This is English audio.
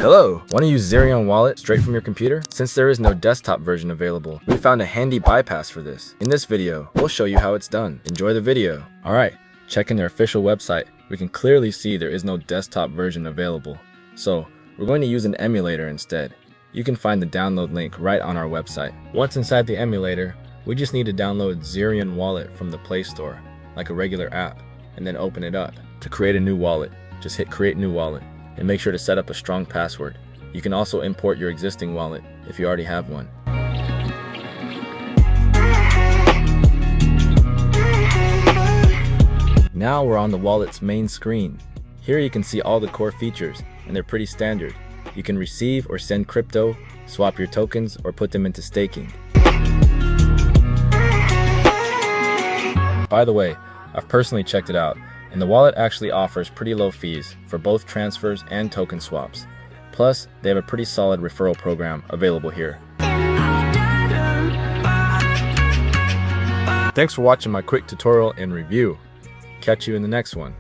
Hello! Want to use Zerion wallet straight from your computer? Since there is no desktop version available, we found a handy bypass for this. In this video, we'll show you how it's done. Enjoy the video. Alright, checking their official website, we can clearly see there is no desktop version available. So, we're going to use an emulator instead. You can find the download link right on our website. Once inside the emulator, we just need to download Zerion wallet from the Play Store, like a regular app, and then open it up. To create a new wallet, just hit create new wallet, and make sure to set up a strong password. You can also import your existing wallet if you already have one. Now we're on the wallet's main screen. Here you can see all the core features, and they're pretty standard. You can receive or send crypto, swap your tokens, or put them into staking. By the way, I've personally checked it out, and the wallet actually offers pretty low fees for both transfers and token swaps. Plus, they have a pretty solid referral program available here. Thanks for watching my quick tutorial and review. Catch you in the next one.